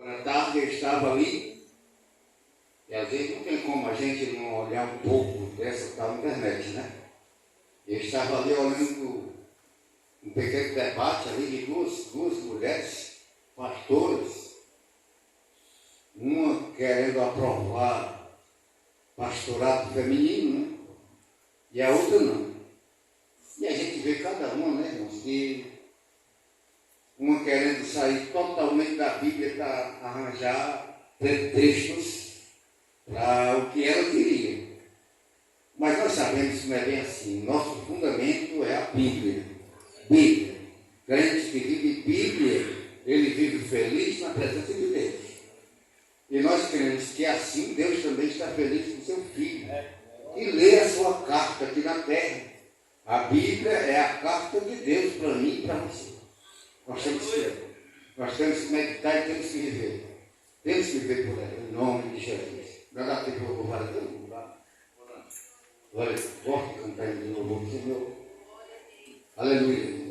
da tarde eu estava ali, e às vezes não tem como a gente não olhar um pouco dessa tal internet, né? Eu estava ali olhando um pequeno debate ali de duas mulheres pastoras, uma querendo aprovar pastorado feminino, né? E a outra não. E a gente vê cada uma, né, irmãos, que uma querendo sair totalmente da Bíblia para arranjar pretextos para o que ela queria. Mas nós sabemos que não é bem assim. Nosso fundamento é a Bíblia. Bíblia. Crente que vive Bíblia, ele vive feliz na presença de Deus. E nós cremos que assim Deus também está feliz com seu Filho. E lê a sua carta aqui na terra. A Bíblia é a carta de Deus para mim e para você. Nós temos que meditar e temos que viver. Temos que viver por ela, em nome de Jesus. Não dá tempo para louvar a Deus, não dá? Olha, forte cantar de novo, Senhor. Aleluia.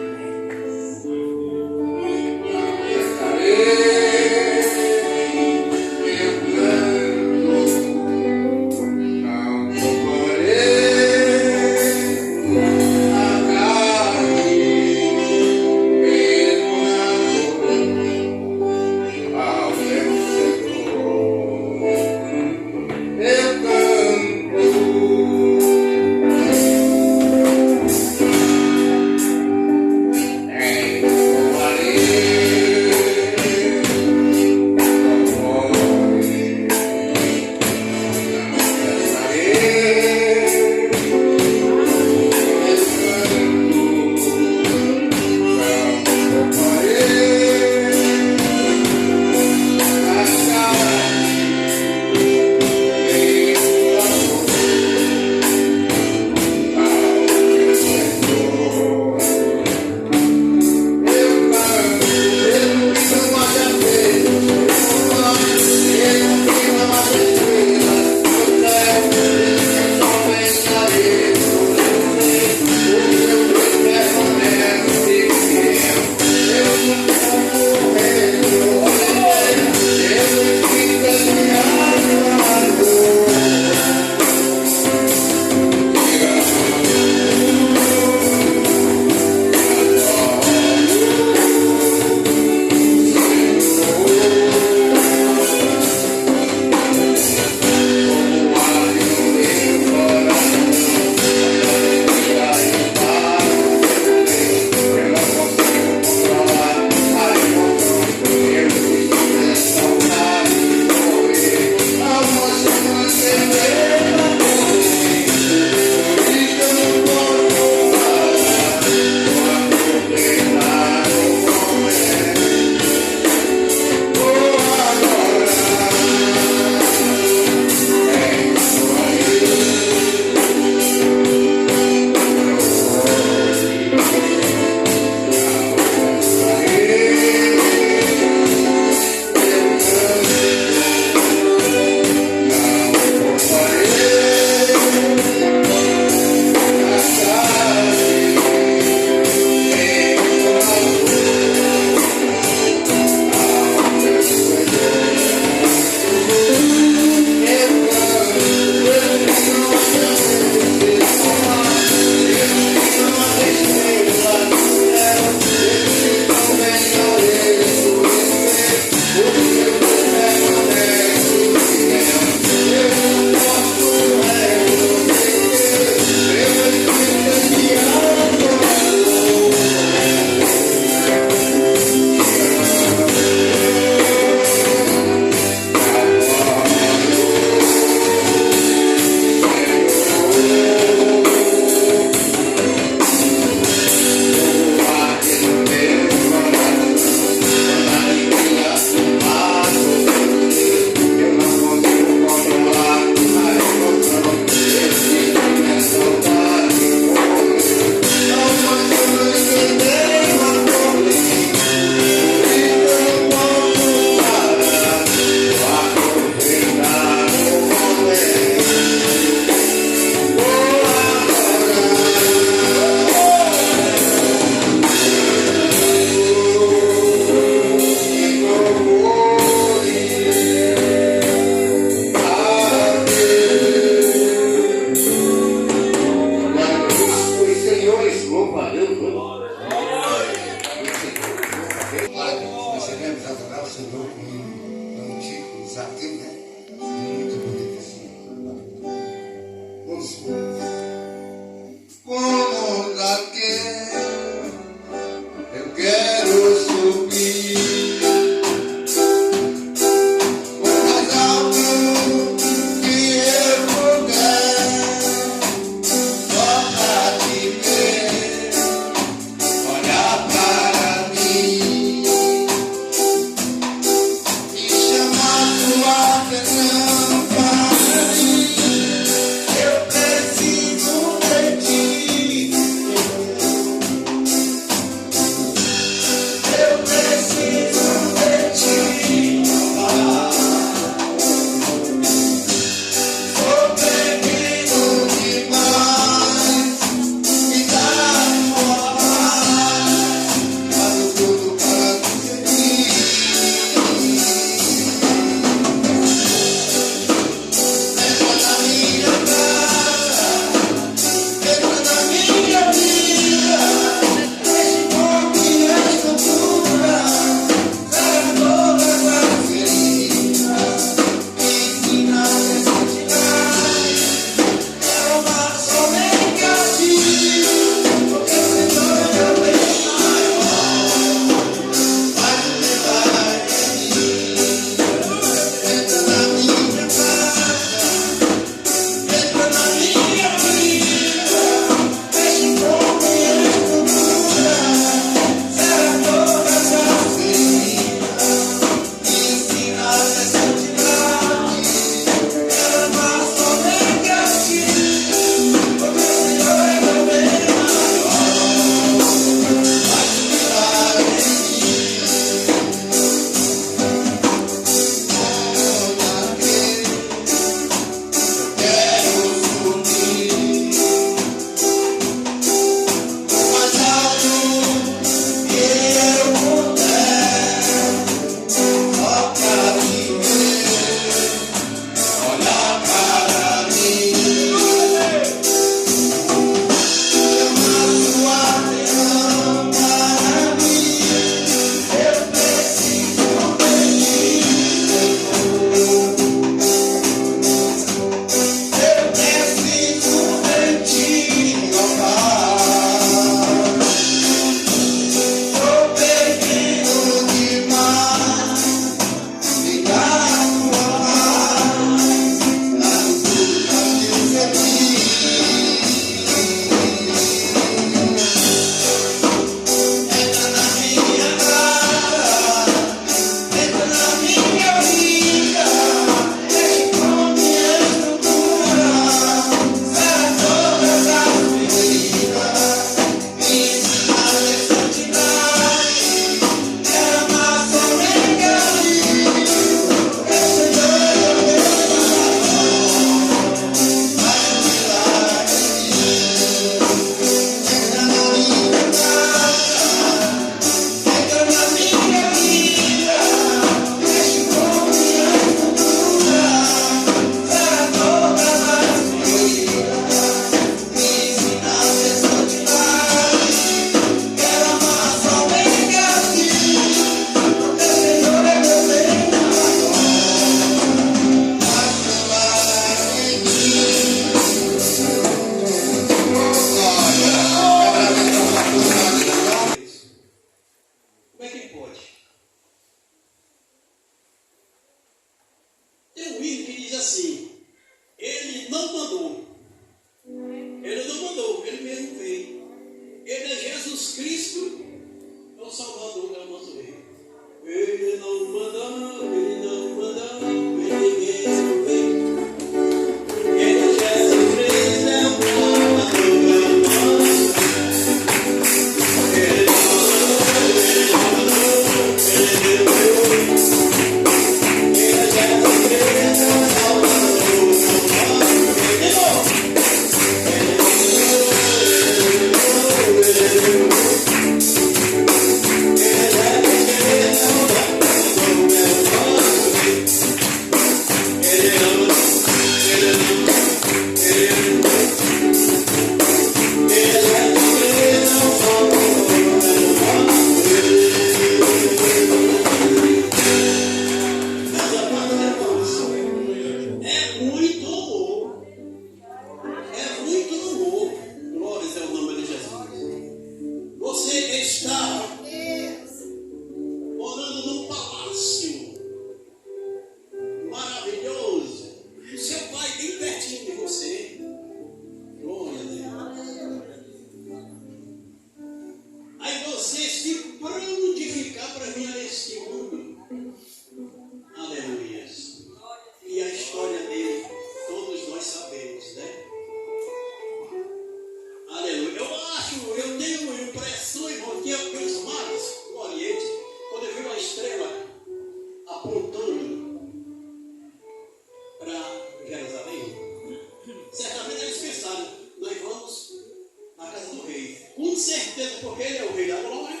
certeza, porque ele é o rei da glória.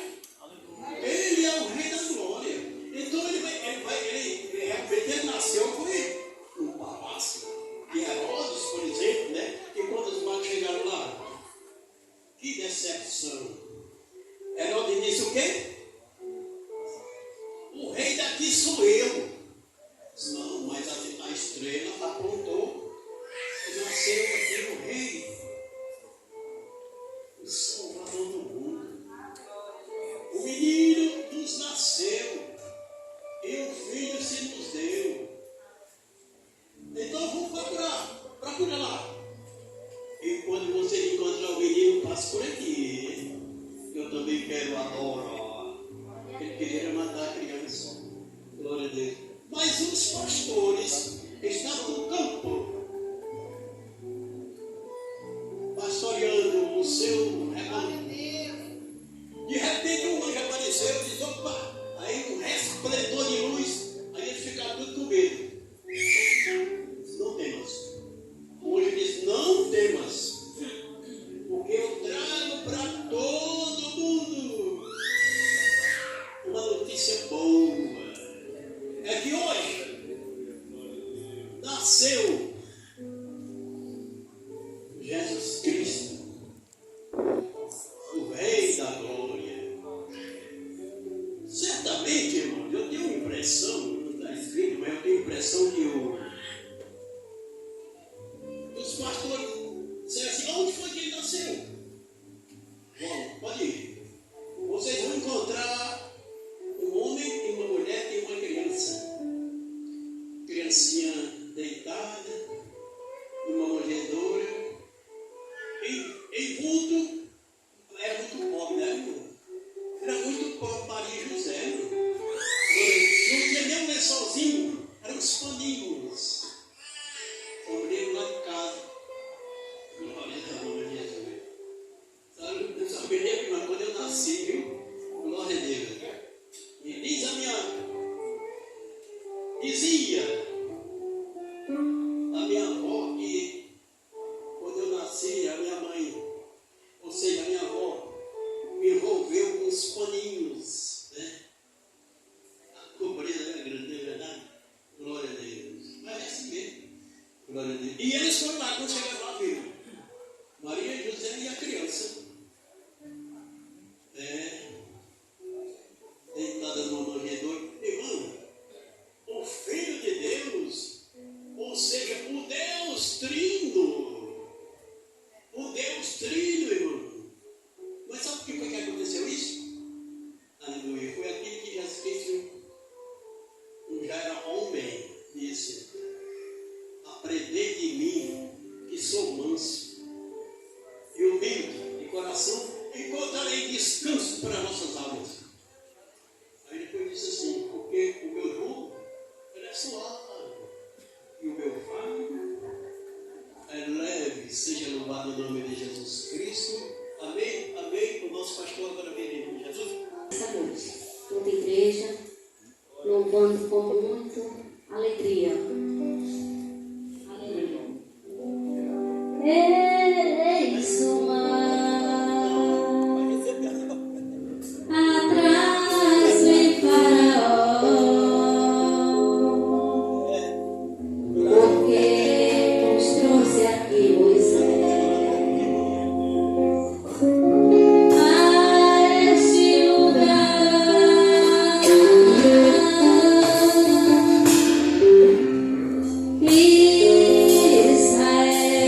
Ele é o rei da glória. Então ele realmente ele nasceu foi no palácio de Herodes, por exemplo, né? E quando os magos chegaram lá, que decepção. Herodes disse o quê? O rei daqui sou eu. Não, mas a estrela apontou e nasceu aqui o rei, o Salvador do mundo. O menino nos nasceu e o filho se nos deu. Então vamos procura lá. E quando você encontrar o menino, passe por aqui. Eu também quero adorar. Ele queria matar a criança. Glória a Deus. Mas os pastores estavam no campo, pastoreando o seu rebanho. De repente um anjo apareceu e disse, opa, aí um resplendor de luz, aí eles ficaram tudo com medo. Não temas. O anjo disse, não temas, porque eu trago para todo mundo uma notícia boa. É que hoje nasceu Jesus Cristo, o Rei da Glória. Certamente, irmão, eu tenho a impressão, não está escrito, mas eu tenho a impressão que os pastores disseram assim, onde foi que ele nasceu? Bom, pode ir. Vocês vão encontrar um homem e uma mulher e uma criança. Criancinha deitada, numa manjedoura, em vulto. Era muito pobre, né, irmão? Era muito pobre, Maria e José. Não tinha nem um lençolzinho, eram os paninhos. Sobrei lá de casa. Glória a Deus. Sabe, eu só me lembro, mas quando eu nasci, viu? Glória a Deus. E diz a minha avó que quando eu nasci, a minha mãe, ou seja, a minha avó, me envolveu com os paninhos, né? A pobreza era grande, não é verdade? Glória a Deus. Mas é assim mesmo. Glória a Deus. E eles foram lá, quando chegaram lá, viram Maria, José e a criança. Deitada numa manjedoura. Irmão, o Filho de Deus, ou seja, o Deus Trino. O Deus Trino, irmão. Mas sabe por que foi que aconteceu isso? Aleluia. Foi aquilo que Jesus Cristo já era homem, disse: aprendei de mim, que sou manso e humilde de coração, encontrarei descanso para nossas almas. Aí depois disse assim, porque o meu jugo é suave e o meu fardo é leve. Seja louvado o nome de Jesus Cristo. Amém, amém. O nosso pastor agora vem em nome de Jesus. Essa noite, toda a igreja louvando com muita alegria. Aleluia. Eis o mar, atrás vem Faraó, porque nos trouxe aqui Moisés. Israel.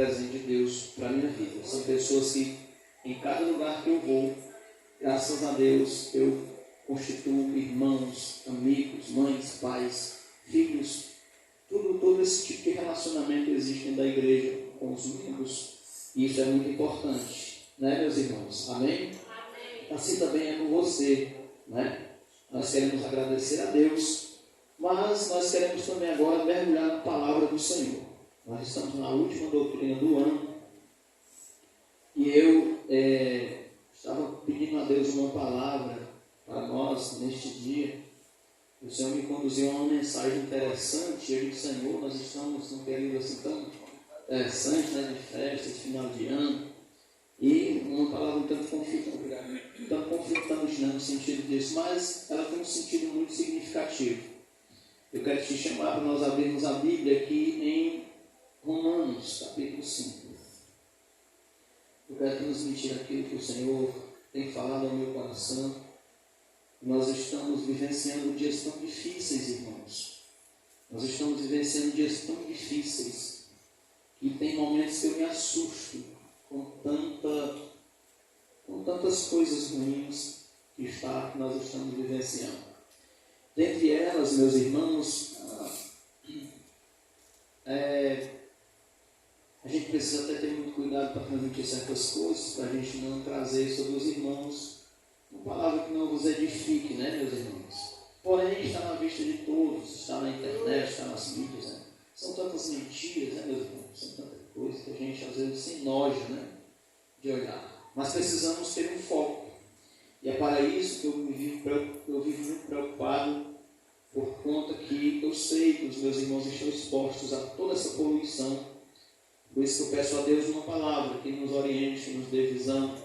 presente de Deus para a minha vida. São pessoas que, em cada lugar que eu vou, graças a Deus, eu constituo irmãos, amigos, mães, pais, filhos, todo esse tipo de relacionamento existe dentro da igreja com os membros. E isso é muito importante, né, meus irmãos? Amém? Assim também é com você, né? Nós queremos agradecer a Deus, mas nós queremos também agora mergulhar na palavra do Senhor. Nós estamos na última doutrina do ano e eu estava pedindo a Deus uma palavra para nós neste dia. O Senhor me conduziu a uma mensagem interessante. Eu disse: Senhor, nós estamos num período assim tão interessante, né, de festa, de final de ano, e uma palavra um tanto conflitante, né, no sentido disso, mas ela tem um sentido muito significativo. Eu quero te chamar para nós abrirmos a Bíblia aqui em Romanos, capítulo 5. Eu quero transmitir aquilo que o Senhor tem falado ao meu coração. Nós estamos vivenciando dias tão difíceis, irmãos. Nós estamos vivenciando dias tão difíceis que tem momentos que eu me assusto com tantas coisas ruins que nós estamos vivenciando. Dentre elas, meus irmãos, a gente precisa até ter muito cuidado para transmitir certas coisas, para a gente não trazer sobre os irmãos uma palavra que não vos edifique, né, meus irmãos? Porém, está na vista de todos, está na internet, está nas mídias, né? São tantas mentiras, né, meus irmãos? São tantas coisas que a gente às vezes se enoja, né, de olhar. Mas precisamos ter um foco. E é para isso que eu vivo muito preocupado, por conta que eu sei que os meus irmãos estão expostos a toda essa poluição. Por isso que eu peço a Deus uma palavra que nos oriente, que nos dê visão,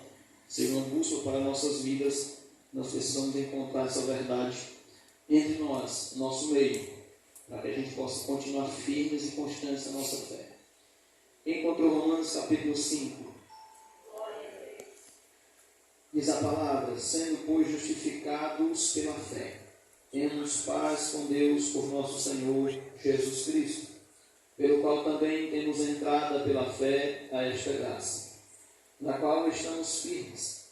seja uma bússola para nossas vidas. Nós precisamos encontrar essa verdade entre nós, no nosso meio, para que a gente possa continuar firmes e constantes na nossa fé. Quem encontrou Romanos capítulo 5? Diz a palavra: sendo, pois, justificados pela fé, temos paz com Deus por nosso Senhor Jesus Cristo, pelo qual também temos entrada pela fé a esta graça, na qual estamos firmes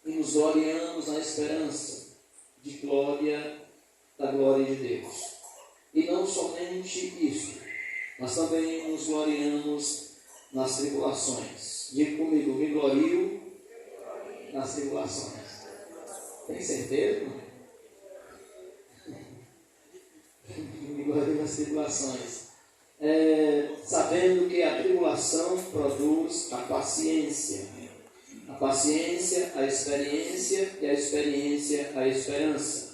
e nos gloriamos na esperança da glória de Deus. E não somente isso, mas também nos gloriamos nas tribulações. Diga comigo: me glorio nas tribulações. Tem certeza? Me glorio nas tribulações. Sabendo que a tribulação produz a paciência, a experiência, e a experiência, a esperança.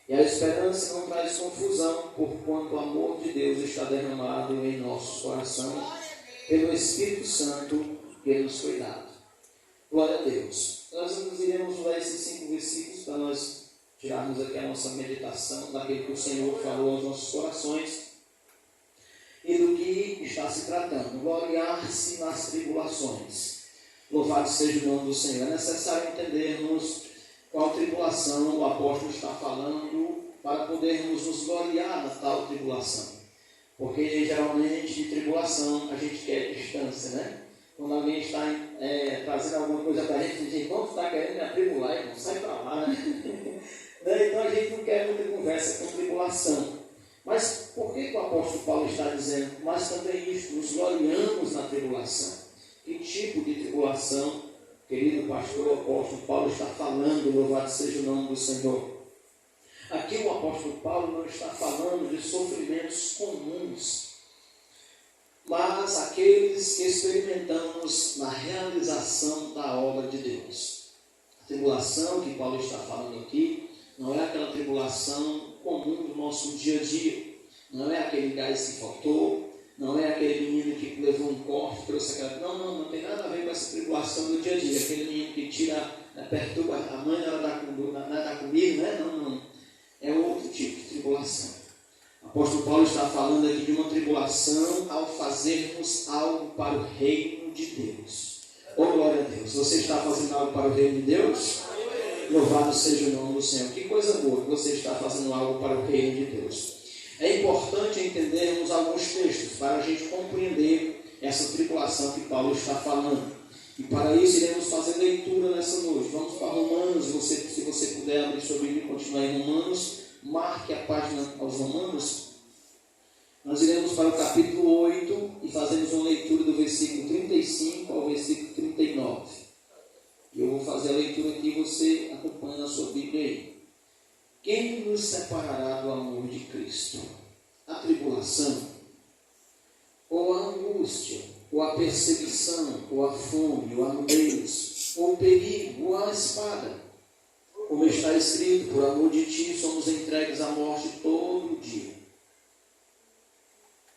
E a esperança não traz confusão, porquanto o amor de Deus está derramado em nosso coração pelo Espírito Santo que nos foi dado. Glória a Deus. Nós iremos usar esses 5 versículos para nós tirarmos aqui a nossa meditação daquilo que o Senhor falou aos nossos corações e do que está se tratando. Gloriar-se nas tribulações. Louvado seja o nome do Senhor. É necessário entendermos qual tribulação o apóstolo está falando para podermos nos gloriar na tal tribulação. Porque geralmente de tribulação a gente quer distância, né? Quando alguém está trazendo alguma coisa para a gente, diz: irmão, tu está querendo me atribular, irmão, sai para lá, né? Então a gente não quer muita conversa com tribulação. Mas por que o apóstolo Paulo está dizendo? Mas também isso, nos gloriamos na tribulação. Que tipo de tribulação, querido pastor, o apóstolo Paulo está falando? Louvado seja o nome do Senhor. Aqui o apóstolo Paulo não está falando de sofrimentos comuns, mas aqueles que experimentamos na realização da obra de Deus. A tribulação que Paulo está falando aqui não é aquela tribulação comum do nosso dia a dia. Não é aquele gás que faltou, não é aquele menino que levou um corte, trouxe aquela... Não tem nada a ver com essa tribulação do dia a dia. Aquele menino que perturba a mãe na hora da comida, né? Não. É outro tipo de tribulação. O apóstolo Paulo está falando aqui de uma tribulação ao fazermos algo para o reino de Deus. Oh, glória a Deus. Você está fazendo algo para o reino de Deus? Louvado seja o nome do Senhor. Que coisa boa que você está fazendo algo para o reino de Deus. É importante entendermos alguns textos para a gente compreender essa tribulação que Paulo está falando. E para isso iremos fazer leitura nessa noite. Vamos para Romanos, se você puder abrir sua Bíblia e continuar em Romanos, marque a página aos Romanos. Nós iremos para o capítulo 8 e fazemos uma leitura do versículo 35 ao versículo 39. E eu vou fazer a leitura aqui e você acompanha na sua Bíblia aí. Quem nos separará do amor de Cristo? A tribulação? Ou a angústia? Ou a perseguição? Ou a fome? Ou a nudez? Ou o perigo? Ou a espada? Como está escrito, por amor de ti somos entregues à morte todo dia.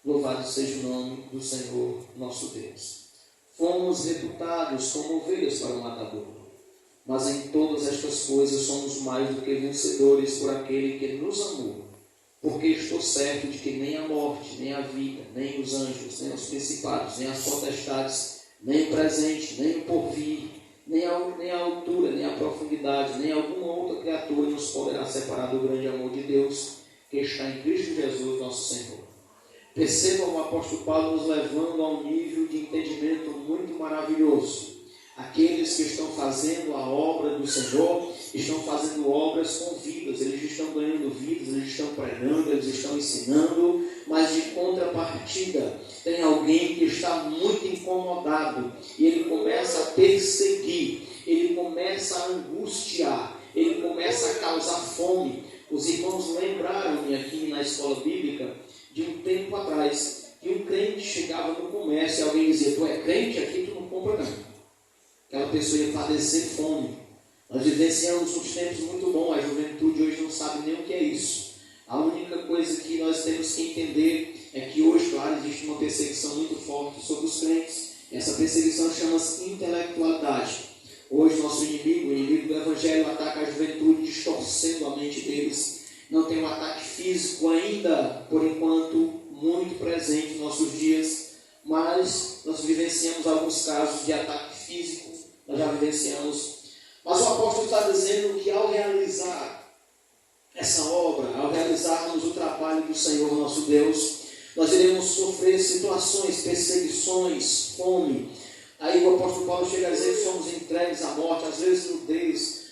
Louvado seja o nome do Senhor nosso Deus. Fomos reputados como ovelhas para o matador, mas em todas estas coisas somos mais do que vencedores por aquele que nos amou. Porque estou certo de que nem a morte, nem a vida, nem os anjos, nem os principados, nem as potestades, nem o presente, nem o porvir, nem a altura, nem a profundidade, nem alguma outra criatura nos poderá separar do grande amor de Deus que está em Cristo Jesus nosso Senhor. Percebam o apóstolo Paulo nos levando a um nível de entendimento muito maravilhoso. Aqueles que estão fazendo a obra do Senhor estão fazendo obras com vidas, eles estão ganhando vidas, eles estão pregando, eles estão ensinando, mas de contrapartida tem alguém que está muito incomodado e ele começa a perseguir, ele começa a angustiar, ele começa a causar fome. Os irmãos lembraram-me aqui na escola bíblica de um tempo atrás que um crente chegava no comércio e alguém dizia: tu é crente? Aqui tu não compra não. Aquela pessoa ia padecer fome. Nós vivenciamos uns tempos muito bons. A juventude hoje não sabe nem o que é isso. A única coisa que nós temos que entender é que hoje, claro, existe uma perseguição muito forte sobre os crentes. Essa perseguição chama-se intelectualidade. Hoje nosso inimigo, o inimigo do Evangelho, ataca a juventude distorcendo a mente deles. Não tem um ataque físico ainda, por enquanto, muito presente nos nossos dias, mas nós vivenciamos alguns casos de ataque físico, nós já vivenciamos. Mas o apóstolo está dizendo que ao realizar essa obra, ao realizarmos o trabalho do Senhor nosso Deus, nós iremos sofrer situações, perseguições, fome. Aí o apóstolo Paulo chega a dizer que somos entregues à morte, às vezes nudez.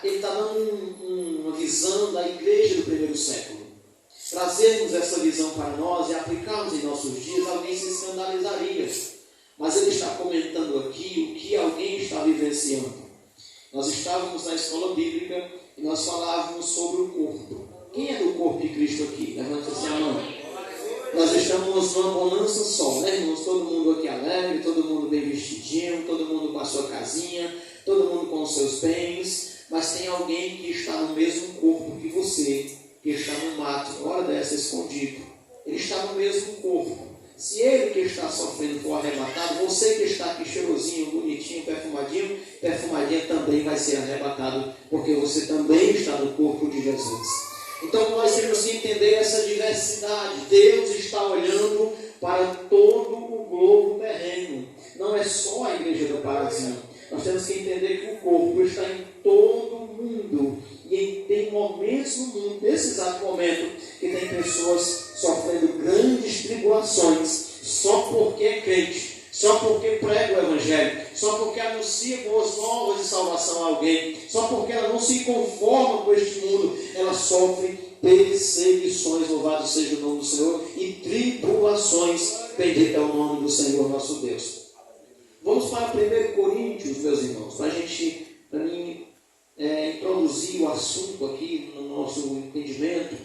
Ele está dando uma visão da igreja do primeiro século. Trazermos essa visão para nós e aplicarmos em nossos dias, alguém se escandalizaria. Mas ele está comentando aqui o que alguém está vivenciando. Nós estávamos na escola bíblica e nós falávamos sobre o corpo. Quem é do corpo de Cristo aqui? Levanta assim a mão. Nós estamos numa bonança só, né, irmãos? Todo mundo aqui alegre, todo mundo bem vestidinho, todo mundo com a sua casinha, todo mundo com os seus bens, mas tem alguém que está no mesmo corpo que você, que está no mato, hora dessa escondido. Ele está no mesmo corpo. Se ele que está sofrendo for arrebatado, você que está aqui cheirosinho, bonitinho, perfumadinha também vai ser arrebatado, porque você também está no corpo de Jesus. Então nós temos que entender essa diversidade. Deus está olhando para todo o globo terreno. Não é só a igreja do Parazinho. Nós temos que entender que o corpo está em todo o mundo. E tem momentos no mundo, nesse exato momento, que tem pessoas sofrendo grandes tribulações só porque é crente, só porque prega o Evangelho, só porque anuncia boas novas de salvação a alguém, só porque ela não se conforma com este mundo, ela sofre perseguições, louvado seja o nome do Senhor, e tribulações, bendito é o nome do Senhor nosso Deus. Vamos para 1 Coríntios, meus irmãos, para mim introduzir o assunto aqui no nosso entendimento.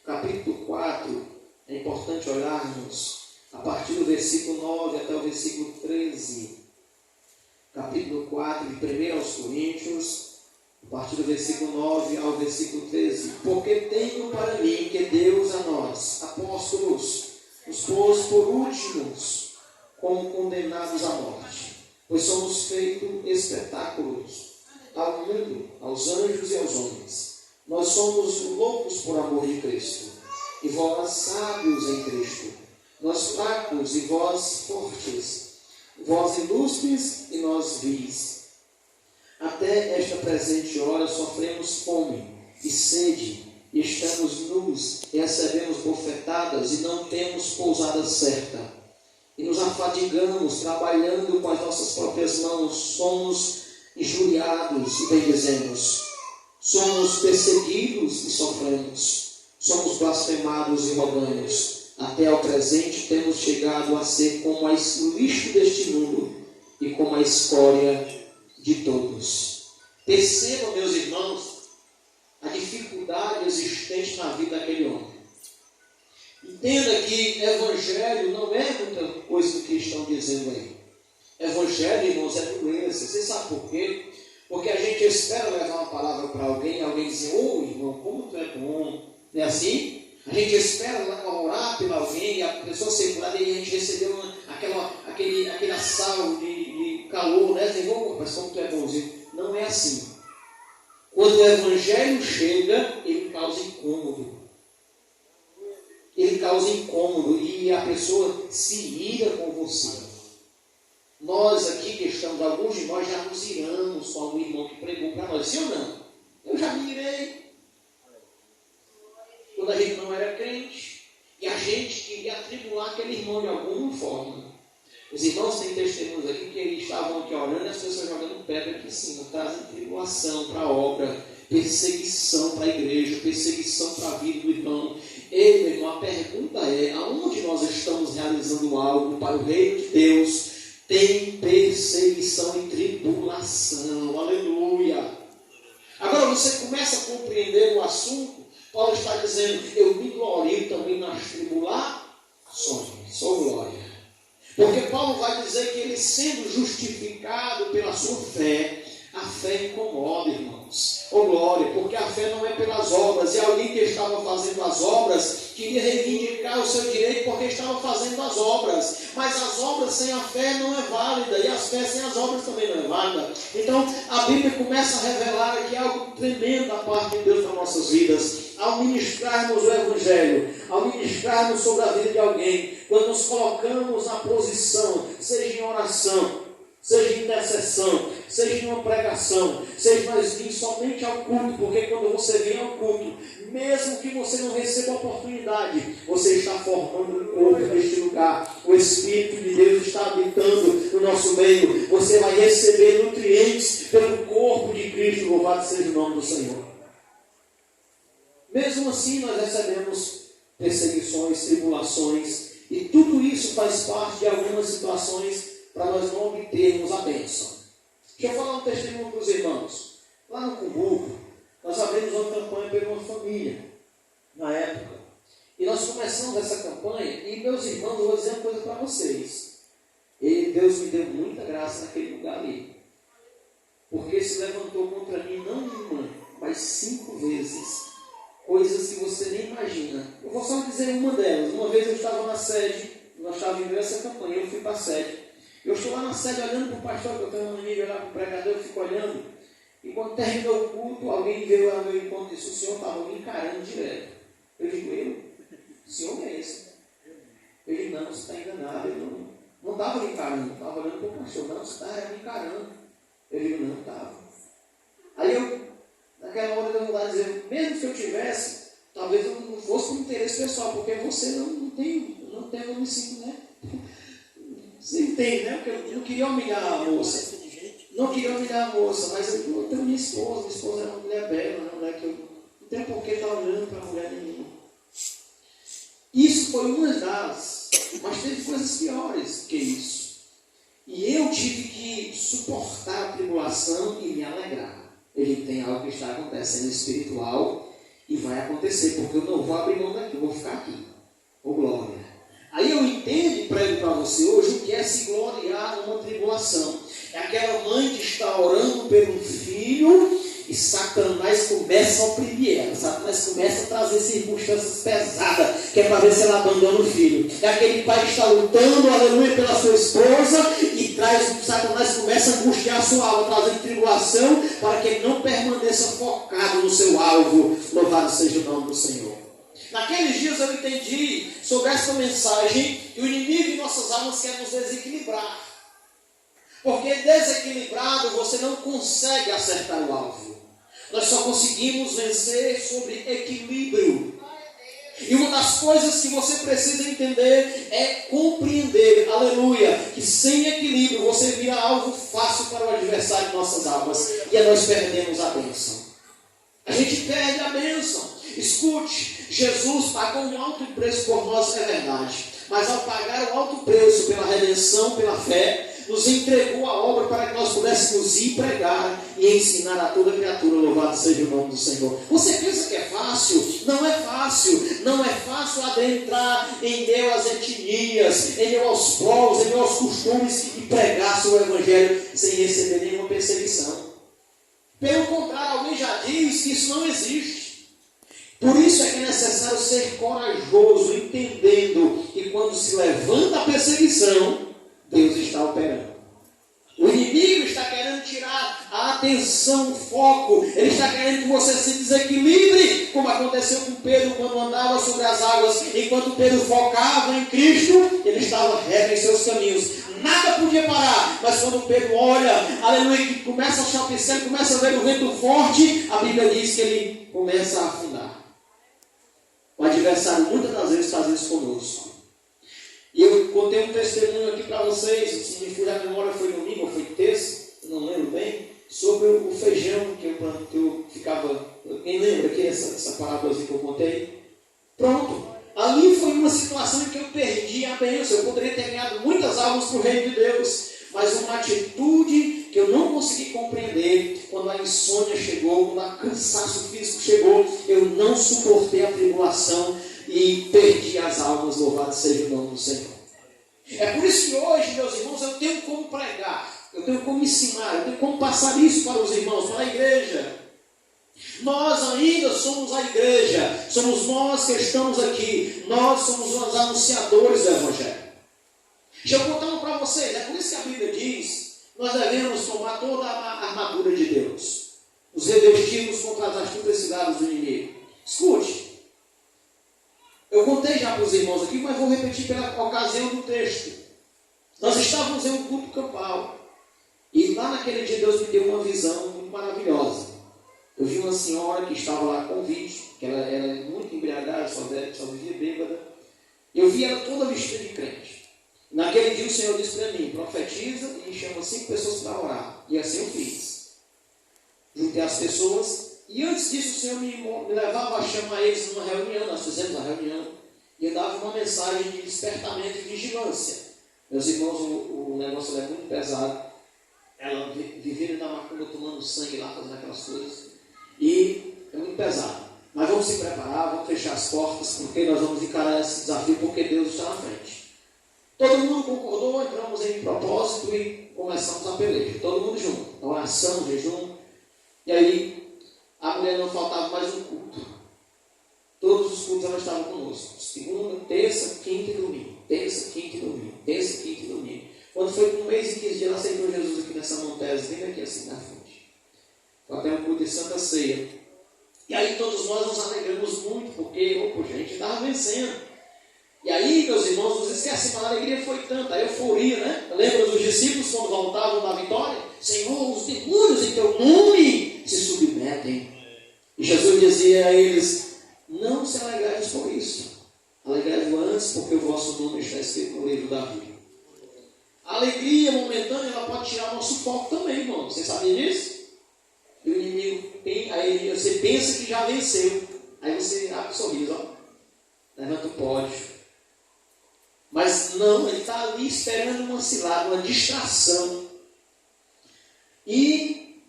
Capítulo 4, é importante olharmos a partir do versículo 9 até o versículo 13. Capítulo 4 de 1 aos Coríntios, a partir do versículo 9 ao versículo 13. Porque tenho para mim que Deus a nós, apóstolos, nos pôs por últimos, como condenados à morte, pois somos feitos espetáculos ao mundo, aos anjos e aos homens. Nós somos loucos por amor de Cristo, e vós sábios em Cristo. Nós fracos e vós fortes, vós ilustres e nós vis. Até esta presente hora sofremos fome e sede, e estamos nus, e recebemos bofetadas, e não temos pousada certa. e nos afadigamos trabalhando com as nossas próprias mãos, somos injuriados e bendizemos, somos perseguidos e sofremos, somos blasfemados e rogamos. Até ao presente temos chegado a ser como o lixo deste mundo e como a escória de todos. Percebam, meus irmãos, a dificuldade existente na vida daquele homem. Entenda que evangelho não é muita coisa do que estão dizendo aí. Evangelho, irmãos, é doença. Você sabe por quê? Porque a gente espera levar uma palavra para alguém, e alguém dizer, ô irmão, como tu é bom. Não é assim? A gente espera orar por alguém, e a pessoa ser curada, e a gente recebeu aquele assalto de calor, né? Dizer, ô, mas como tu é bonzinho. Não é assim. Quando o evangelho chega, ele causa incômodo. Ele causa incômodo e a pessoa se ira com você. Nós aqui que estamos, alguns de nós já nos iramos com algum irmão que pregou para nós, sim ou não? Eu já me irei. Quando a gente não era crente e a gente queria atribular aquele irmão de alguma forma. Os irmãos têm testemunhos aqui que eles estavam aqui orando e as pessoas jogando pedra aqui em cima, trazendo tribulação para a obra, perseguição para a igreja, perseguição para a vida do irmão. Ei, meu irmão, a pergunta é, aonde nós estamos realizando algo para o reino de Deus? Tem perseguição e tribulação, aleluia. Agora você começa a compreender o assunto. Paulo está dizendo, eu me glorio também nas tribulações, sou glória. Porque Paulo vai dizer que ele sendo justificado pela sua fé, a fé incomoda, irmãos. Oh glória, porque a fé não é pelas obras. E alguém que estava fazendo as obras queria reivindicar o seu direito porque estava fazendo as obras. Mas as obras sem a fé não é válida. E as fé sem as obras também não é válida. Então a Bíblia começa a revelar aqui algo tremendo da parte de Deus para nossas vidas. Ao ministrarmos o Evangelho, ao ministrarmos sobre a vida de alguém, quando nos colocamos na posição, seja em oração, seja em intercessão, seja em uma pregação, seja nós vir somente ao culto, porque quando você vem ao culto, mesmo que você não receba a oportunidade, você está formando um corpo neste lugar. O Espírito de Deus está habitando no nosso meio. Você vai receber nutrientes pelo corpo de Cristo. Louvado seja o nome do Senhor. Mesmo assim, nós recebemos perseguições, tribulações, e tudo isso faz parte de algumas situações para nós não obtermos a bênção. Deixa eu falar um testemunho para os irmãos. Lá no Cumbuco, nós abrimos uma campanha para uma família, na época. E nós começamos essa campanha, e meus irmãos, eu vou dizer uma coisa para vocês. Deus me deu muita graça naquele lugar ali. Porque se levantou contra mim, não uma, mas 5 vezes. Coisas que você nem imagina. Eu vou só dizer uma delas. Uma vez eu estava na sede, nós estávamos vivendo essa campanha, eu fui para a sede. Eu estou lá na sede olhando para o pastor, que eu tenho uma mania de olhar para o pregador, eu fico olhando. E quando terminou o culto, alguém veio ao meu encontro e disse, o senhor estava me encarando direto. Eu digo, o senhor é esse? Eu digo, não, você está enganado. Eu não estava me encarando, estava olhando para o pastor. Não, você estava me encarando. Eu digo, não estava. Aí eu, naquela hora eu vou dizer, mesmo que eu tivesse, talvez eu não fosse por interesse pessoal, porque você não tem me sinto, né? Você entende, né? Porque eu não queria humilhar a moça. Não queria humilhar a moça, mas eu tenho minha esposa era uma mulher bela, uma mulher que eu não tenho por que estar olhando para mulher nenhuma. Isso foi uma das, mas teve coisas piores que isso. E eu tive que suportar a tribulação e me alegrar. Ele tem algo que está acontecendo espiritual e vai acontecer, porque eu não vou abrir mão daqui, eu vou ficar aqui. Ô glória! Aí eu entendo e prego para você hoje o que é se gloriar numa tribulação. É aquela mãe que está orando pelo filho e Satanás começa a oprimir ela. Satanás começa a trazer circunstâncias pesadas, que é para ver se ela abandona o filho. É aquele pai que está lutando, aleluia, pela sua esposa e Satanás começa a angustiar a sua alma, trazendo tribulação para que ele não permaneça focado no seu alvo. Louvado seja o nome do Senhor. Naqueles dias eu entendi sobre essa mensagem que o inimigo de nossas almas quer nos desequilibrar. Porque desequilibrado você não consegue acertar o alvo. Nós só conseguimos vencer sobre equilíbrio. E uma das coisas que você precisa entender é compreender, aleluia, que sem equilíbrio você vira algo fácil para o adversário de nossas almas. E aí nós perdemos a bênção. A gente perde a bênção. Escute, Jesus pagou um alto preço por nós, é verdade. Mas ao pagar o alto preço pela redenção, pela fé, nos entregou a obra para que nós pudéssemos ir pregar e ensinar a toda criatura. Louvado seja o nome do Senhor. Você pensa que é fácil? Não é fácil. Não é fácil adentrar em meio às etnias, em meio aos povos, em meio aos costumes e pregar seu evangelho sem receber nenhuma perseguição. Pelo contrário, alguém já diz que isso não existe. Por isso é que é necessário ser corajoso, entendendo que quando se levanta a perseguição, Deus está operando. O inimigo está querendo tirar a atenção, o foco. Ele está querendo que você se desequilibre, como aconteceu com Pedro quando andava sobre as águas. Enquanto Pedro focava em Cristo, ele estava reto em seus caminhos. Nada podia parar. Mas quando Pedro olha, aleluia, que começa a chapear, começa a ver o vento forte, a Bíblia diz que ele começa a afundar. O adversário muitas das vezes faz isso conosco. E eu contei um testemunho aqui para vocês, se me fugir a memória, foi domingo ou foi terça, não lembro bem, sobre o feijão que eu ficava. Quem lembra aqui essa parábola que eu contei? Pronto. Ali foi uma situação em que eu perdi a bênção. Eu poderia ter ganhado muitas almas para o reino de Deus, mas uma atitude que eu não consegui compreender, quando a insônia chegou, quando o cansaço físico chegou, eu não suportei a tribulação e perdi as almas. Louvado seja o nome do Senhor. É por isso que hoje, meus irmãos, eu tenho como pregar, eu tenho como ensinar, eu tenho como passar isso para os irmãos, para a igreja. Nós ainda somos a igreja, somos nós que estamos aqui, nós somos os anunciadores do Evangelho. Deixa eu contar um para vocês, é por isso que a Bíblia diz, nós devemos tomar toda a armadura de Deus, nos revestirmos contra as astutas ciladas do inimigo. Escute, eu contei já para os irmãos aqui, mas vou repetir pela ocasião do texto. Nós estávamos em um culto campal, e lá naquele dia Deus me deu uma visão muito maravilhosa. Eu vi uma senhora que estava lá com vídeo, que ela era muito embriagada, só vivia bêbada. Eu vi ela toda vestida de crente. Naquele dia o Senhor disse para mim, profetiza e chama 5 pessoas para orar. E assim eu fiz. Juntei as pessoas, e antes disso o Senhor me levava a chamar eles numa reunião, nós fizemos a reunião, e eu dava uma mensagem de despertamento e vigilância. Meus irmãos, o negócio é muito pesado. Ela vivendo na macumba, tomando sangue lá, fazendo aquelas coisas. E é muito pesado. Mas vamos se preparar, vamos fechar as portas, porque nós vamos encarar esse desafio, porque Deus está na frente. Todo mundo concordou, entramos em propósito e começamos a peleja. Todo mundo junto, oração, jejum. E aí, a mulher não faltava mais um culto. Todos os cultos ela estava conosco. Segunda, terça, quinta e domingo. Terça, quinta e domingo. Terça, quinta e domingo. Quando foi com 1 mês e 15 dias, ela aceitou Jesus aqui nessa montanha, bem aqui assim na frente. Foi até um culto de Santa Ceia. E aí todos nós nos alegramos muito, porque a gente estava vencendo. E aí, meus irmãos, não se esquecem, a alegria foi tanta, a euforia, né? Lembra dos discípulos quando voltavam da vitória? Senhor, os demônios em teu nome se submetem. E Jesus dizia a eles, não se alegrais por isso. Alegrai-vos antes, porque o vosso nome está escrito no livro da vida. A alegria momentânea, ela pode tirar o nosso foco também, irmão. Vocês sabem disso? E o inimigo tem, aí você pensa que já venceu. Aí você abre um sorriso, ó. Levanta o pódio. Mas não, ele está ali esperando uma cilada, uma distração. E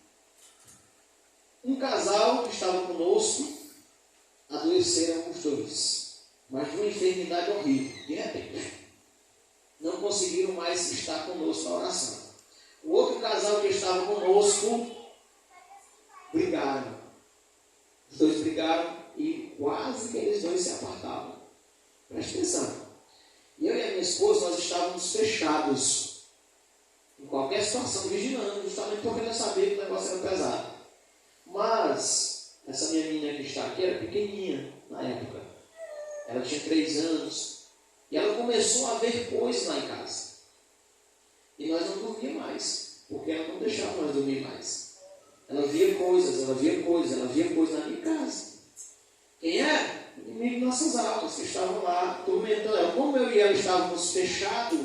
um casal que estava conosco, adoeceram os dois. Mas de uma enfermidade horrível, de repente. Não conseguiram mais estar conosco na oração. O outro casal que estava conosco, brigaram. Os dois brigaram e quase que eles dois se apartavam. Preste atenção. Eu e a minha esposa, nós estávamos fechados em qualquer situação, vigilando, justamente porque nós sabíamos que o negócio era pesado. Mas essa minha menina que está aqui era pequenininha na época. Ela tinha 3 anos. E ela começou a ver coisas lá em casa. E nós não dormíamos mais, porque ela não deixava nós dormir mais. Ela via coisas na minha casa. Quem era? inimigo de nossas almas, que estavam lá tormentando ela. Como eu e ela estávamos fechados,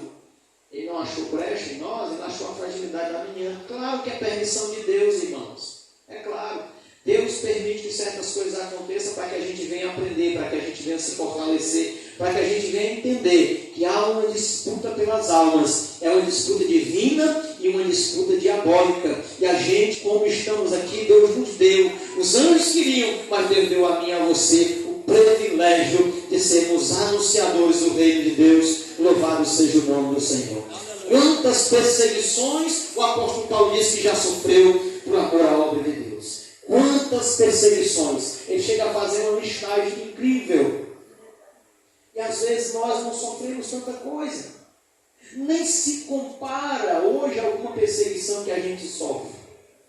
ele não achou brecha em nós, ele achou a fragilidade da menina. Claro que é permissão de Deus, irmãos. É claro. Deus permite que certas coisas aconteçam para que a gente venha aprender, para que a gente venha se fortalecer, para que a gente venha entender que há uma disputa pelas almas. É uma disputa divina e uma disputa diabólica. E a gente, como estamos aqui, Deus nos deu. Os anjos queriam, mas Deus deu a mim e a você o privilégio de sermos anunciadores do reino de Deus. Louvado seja o nome do Senhor. Quantas perseguições o apóstolo Paulo disse que já sofreu por amor à obra de Deus. Quantas perseguições. Ele chega a fazer uma listagem incrível. E às vezes nós não sofremos tanta coisa. Nem se compara hoje a alguma perseguição que a gente sofre.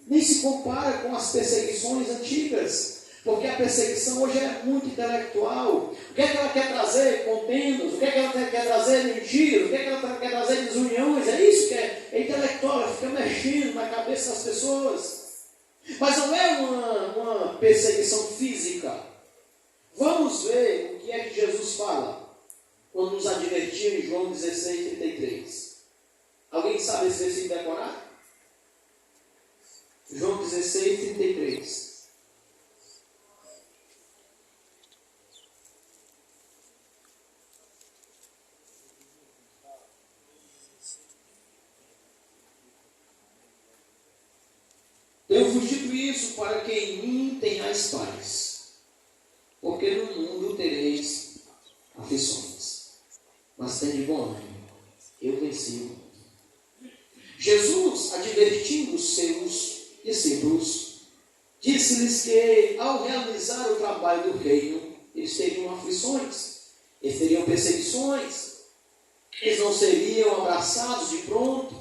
Nem se compara com as perseguições antigas. Porque a perseguição hoje é muito intelectual. O que é que ela quer trazer? Contendas. O que é que ela quer trazer? Mentiras. O que é que ela quer trazer? Desuniões. É isso que é intelectual. Ela fica mexendo na cabeça das pessoas. Mas não é uma perseguição física. Vamos ver o que é que Jesus fala quando nos advertiu em João 16:33. Alguém sabe esse versículo decorar? João 16:33. Eu vos digo isso para que em mim tenhais paz, porque no mundo tereis aflições, mas tende bom ânimo, eu venci o mundo. Jesus, advertindo os seus discípulos, disse-lhes que ao realizar o trabalho do reino, eles teriam aflições, eles teriam perseguições, eles não seriam abraçados de pronto,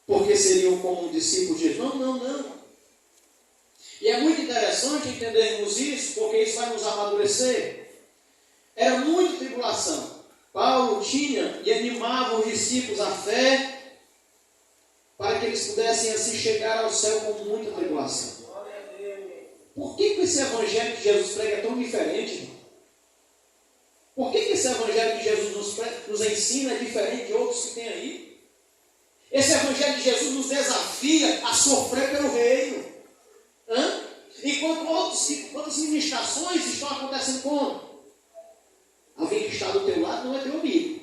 porque seriam como discípulos de Jesus. Não. E é muito interessante entendermos isso, porque isso vai nos amadurecer. Era muita tribulação. Paulo tinha e animava os discípulos à fé, para que eles pudessem assim chegar ao céu com muita tribulação. Por que esse evangelho que Jesus prega é tão diferente, irmão? Por que esse evangelho que Jesus nos ensina é diferente de outros que tem aí? Esse evangelho de Jesus nos desafia a sofrer pelo reino. Enquanto outras ministrações estão acontecendo como? Alguém que está do teu lado não é teu amigo.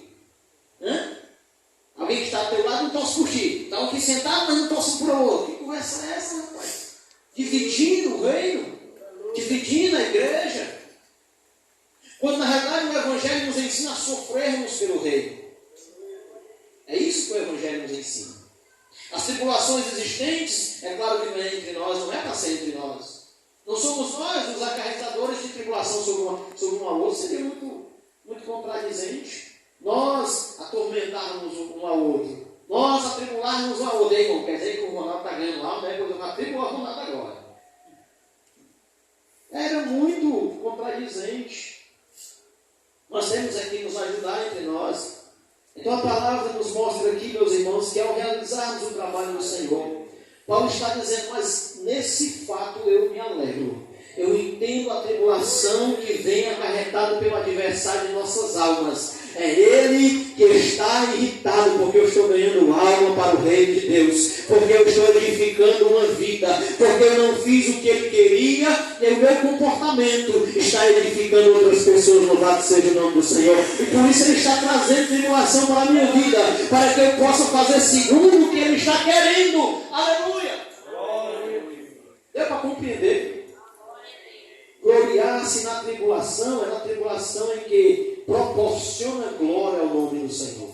Alguém que está do teu lado não torce por ti. Está aqui sentado, mas não torce por outro. Que conversa é essa, rapaz? Dividindo o reino. Dividindo a igreja. Quando na realidade o evangelho nos ensina a sofrermos pelo reino. É isso que o evangelho nos ensina. As tribulações existentes, é claro que não é entre nós, não é para ser entre nós. Não somos nós os acarretadores de tribulação sobre um ao outro, seria muito contradizente. Nós atormentarmos um ao outro, nós atribularmos um ao outro. Aí, irmão, quer dizer que o Ronaldo está ganhando lá, né? Quando eu atribular o Ronaldo agora. Era muito contradizente. Nós temos aqui nos ajudar entre nós. Então a palavra nos mostra aqui, meus irmãos, que ao realizarmos o trabalho do Senhor, Paulo está dizendo, mas nesse fato eu me alegro. Eu entendo a tribulação que vem acarretada pelo adversário de nossas almas. É ele que está irritado, porque eu estou ganhando alma para o reino de Deus, porque eu estou edificando uma vida, porque eu não fiz o que ele queria, e o meu comportamento está edificando outras pessoas. Louvado seja o nome do Senhor. E por isso ele está trazendo tribulação para a minha vida, para que eu possa fazer segundo o que ele está querendo. Aleluia! Deu para compreender? Gloriar-se na tribulação é na tribulação em que proporciona glória ao nome do Senhor,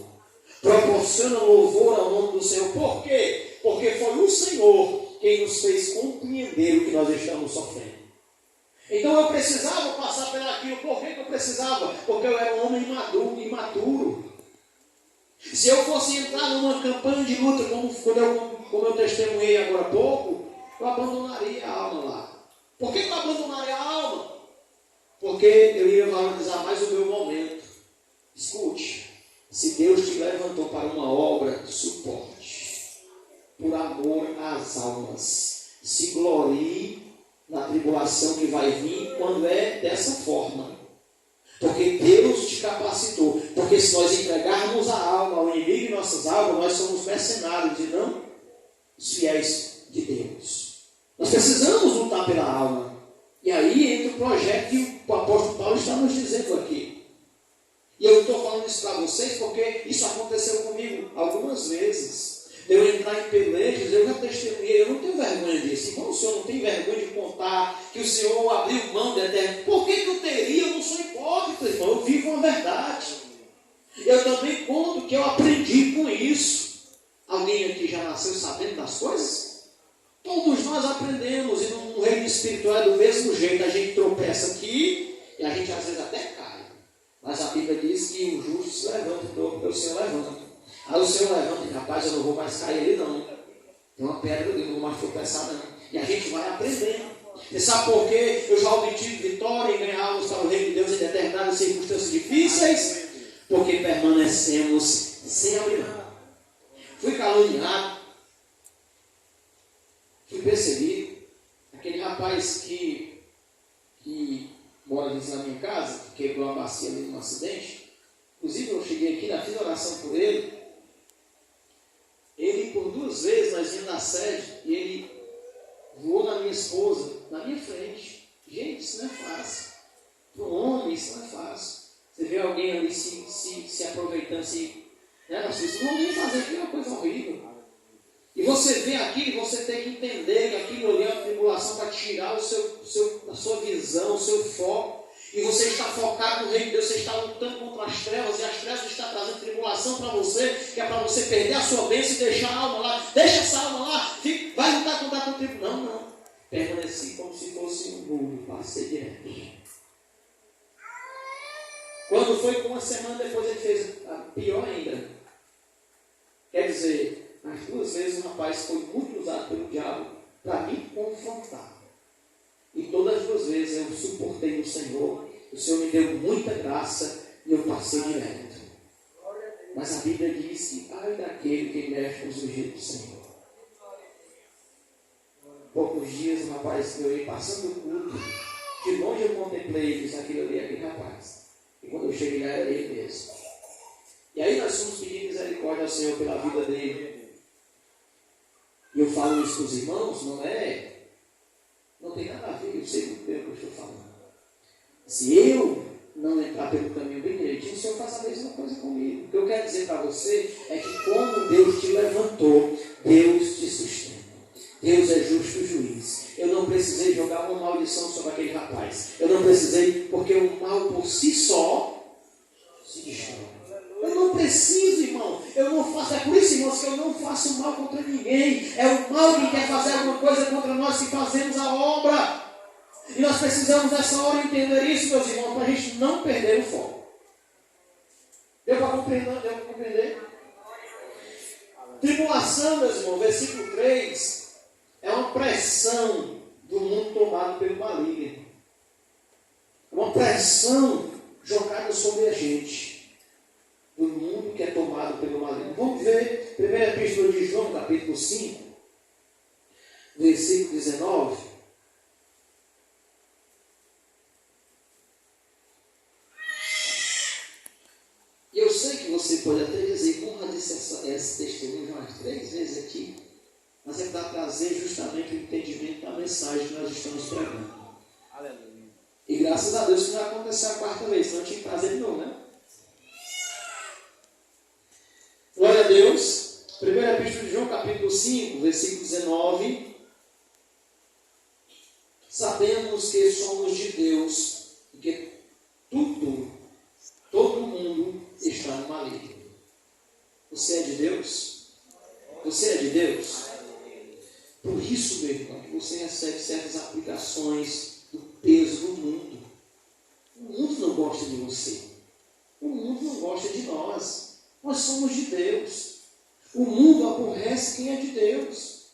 proporciona louvor ao nome do Senhor. Por quê? Porque foi o Senhor quem nos fez compreender o que nós estamos sofrendo. Então eu precisava passar pelaquilo. Por que eu precisava? Porque eu era um homem imaturo. Se eu fosse entrar numa campanha de luta, como eu testemunhei agora há pouco, eu abandonaria a alma lá. Por que eu abandonaria a alma? Porque eu ia valorizar mais o meu momento. Escute, se Deus te levantou para uma obra de suporte, por amor às almas, se glorie na tribulação que vai vir quando é dessa forma. Porque Deus te capacitou. Porque se nós entregarmos a alma ao inimigo de nossas almas, nós somos mercenários e não os fiéis de Deus. Nós precisamos lutar pela alma. E aí entra o projeto que o apóstolo Paulo está nos dizendo aqui. E eu estou falando isso para vocês porque isso aconteceu comigo algumas vezes. Eu entrar em pelejas, eu já testemunhei, eu não tenho vergonha disso. Irmão, o senhor não tem vergonha de contar que o senhor abriu mão da terra. Por que eu teria? Eu não sou hipócrita, irmão. Eu vivo uma verdade. Eu também conto que eu aprendi com isso. Alguém aqui já nasceu sabendo das coisas? Todos nós aprendemos, e no reino espiritual é do mesmo jeito. A gente tropeça aqui e a gente às vezes até cai. Mas a Bíblia diz que o justo se levanta, porque o Senhor levanta. Aí o Senhor levanta e, rapaz, eu não vou mais cair ele não. Tem uma pedra ali, não vou mais tropeçar não. E a gente vai aprendendo. Você sabe por quê? Eu já obtive vitória em ganhar almas para o reino de Deus em determinadas circunstâncias difíceis, porque permanecemos sem abrir mão. Fui caluniado, fui perseguido. Aquele rapaz que mora ali na minha casa, que quebrou a bacia ali num acidente. Inclusive eu cheguei aqui, fiz oração por ele. Ele, por 2 vezes, nós íamos na sede e ele voou na minha esposa, na minha frente. Gente, isso não é fácil. Para um homem, isso não é fácil. Você vê alguém ali se aproveitando, nós precisamos nem fazer aquilo, é uma coisa horrível. E você vê aquilo, você tem que entender que aquilo ali é uma tribulação para tirar a sua visão, o seu foco. E você está focado no reino de Deus, você está lutando contra as trevas, e as trevas estão trazendo tribulação para você, que é para você perder a sua bênção e deixar a alma lá. Deixa essa alma lá, vai lutar contra o tribunal. Não. Permaneci como se fosse um muro, passei direto. Quando foi com 1 semana depois, ele fez pior ainda. Quer dizer, as 2 vezes o rapaz foi muito usado pelo diabo para me confrontar. E todas as 2 vezes eu suportei no Senhor. O Senhor me deu muita graça e eu passei direto. Mas a Bíblia diz que ai daquele que mexe com os ungidos do Senhor. Poucos dias o rapaz, eu ia passando o culto, de longe eu contemplei e disse aquilo ali, aquele rapaz. E quando eu cheguei lá era ele mesmo. E aí nós fomos pedir misericórdia ao Senhor pela vida dele. E eu falo isso para os irmãos, não tem nada a ver, eu sei muito bem o que eu estou falando. Se eu não entrar pelo caminho bem direitinho, o Senhor faz a mesma coisa comigo. O que eu quero dizer para você é que como Deus te levantou, Deus te sustenta. Deus é justo juiz. Eu não precisei jogar uma maldição sobre aquele rapaz. Eu não precisei, porque o mal por si só se destrói. Eu não preciso, irmão. Eu não faço. É por isso, irmãos, que eu não faço mal contra ninguém. É o mal que quer fazer alguma coisa contra nós que fazemos a obra. E nós precisamos nessa hora entender isso, meus irmãos, para a gente não perder o foco. Deu para compreender? Deu para compreender? Tribulação, meus irmãos, versículo 3, é uma pressão do mundo tomado pelo maligno. É uma pressão jogada sobre a gente. Do mundo que é tomado pelo maligno. Vamos ver, 1 Epístola de João, capítulo 5, versículo 19. E eu sei que você pode até dizer, como eu disse esse testemunho umas 3 vezes aqui, mas é para trazer justamente o entendimento da mensagem que nós estamos pregando. Aleluia. E graças a Deus que vai acontecer a 4ª vez, senão eu tinha que trazer de novo, né? Glória a Deus. 1 Epístola de João, capítulo 5, versículo 19. Sabemos que somos de Deus e que todo mundo está no maligno. Você é de Deus? Você é de Deus? Por isso, meu irmão, que você recebe certas aplicações do peso do mundo. O mundo não gosta de você. O mundo não gosta de nós. Nós somos de Deus. O mundo aborrece quem é de Deus.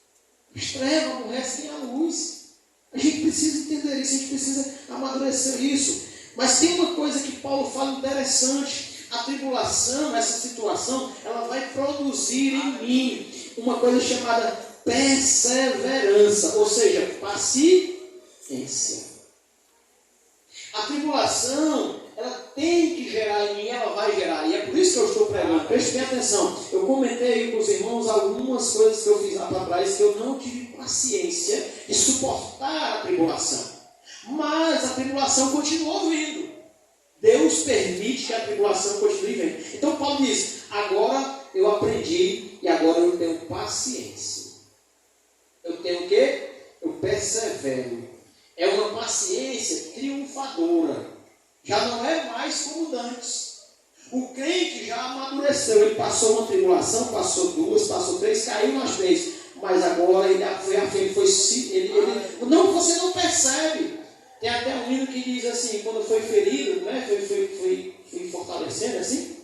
As trevas aborrecem quem é a luz. A gente precisa entender isso, a gente precisa amadurecer isso. Mas tem uma coisa que Paulo fala interessante. A tribulação, essa situação, ela vai produzir em mim uma coisa chamada perseverança. Ou seja, paciência. A tribulação, ela tem que gerar em mim, ela vai gerar. E é por isso que eu estou pregando. Preste bem atenção. Eu comentei com os irmãos algumas coisas que eu fiz lá para trás, que eu não tive paciência de suportar a tribulação. Mas a tribulação continuou vindo. Deus permite que a tribulação continue vindo. Então Paulo diz, agora eu aprendi e agora eu tenho paciência. Eu tenho o quê? Eu persevero. É uma paciência triunfadora. Já não é mais como antes. O crente já amadureceu. Ele passou uma tribulação, passou duas, passou três, caiu nas três. Mas agora ele foi à frente, não, você não percebe. Tem até um hino que diz assim, quando foi ferido, né? Foi fortalecendo assim.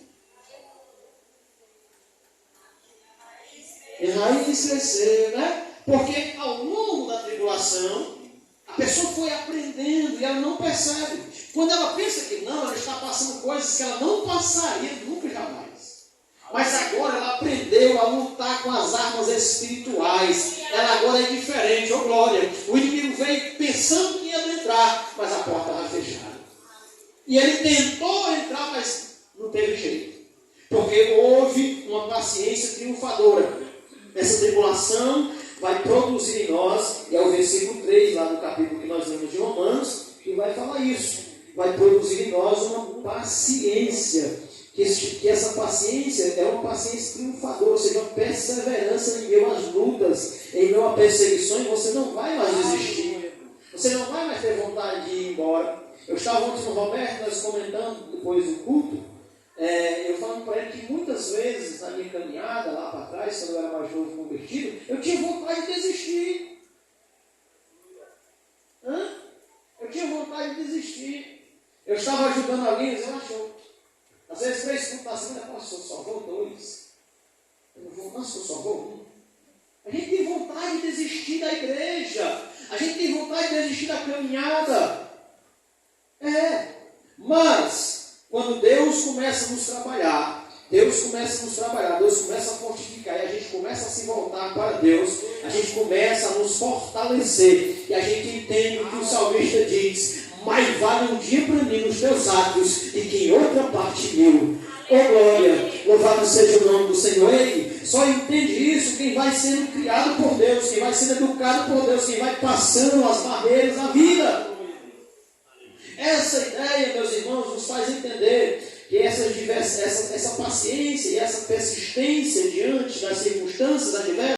E raiz cresceu, né? Porque ao longo da tribulação, a pessoa foi aprendendo e ela não percebe. Quando ela pensa que não, ela está passando coisas que ela não passaria nunca jamais. Mas agora ela aprendeu a lutar com as armas espirituais. Ela agora é diferente, oh glória. O inimigo veio pensando que ia entrar, mas a porta estava fechada. E ele tentou entrar, mas não teve jeito. Porque houve uma paciência triunfadora. Essa tribulação vai produzir em nós, e é o versículo 3 lá no capítulo que nós lemos de Romanos, que vai falar isso. Vai produzir em nós uma paciência, que essa paciência é uma paciência triunfadora, ou seja, uma perseverança em meio às lutas, em meio a perseguições. Você não vai mais desistir, você não vai mais ter vontade de ir embora. Eu estava ontem no Roberto, nós comentando depois do culto, eu falando para ele que muitas vezes na minha caminhada lá para trás, quando eu era mais novo convertido, eu tinha vontade de desistir. Eu tinha vontade de desistir. Eu estava ajudando alguém, eu achou. Às vezes 3 cultos da semana, nossa, eu só vou 2. Eu não vou, nossa, eu só vou 1. A gente tem vontade de desistir da igreja. A gente tem vontade de desistir da caminhada. Mas quando Deus começa a nos trabalhar, Deus começa a fortificar, e a gente começa a se voltar para Deus, a gente começa a nos fortalecer, e a gente entende o que o salmista diz: mais vale um dia para mim nos teus atos, e que em outra parte meu. Oh glória, louvado seja o nome do Senhor. Ei, só entende isso quem vai sendo criado por Deus, quem vai sendo educado por Deus, quem vai passando as barreiras da vida. Essa ideia, meus irmãos, nos faz entender que essa paciência e essa persistência diante das circunstâncias adversas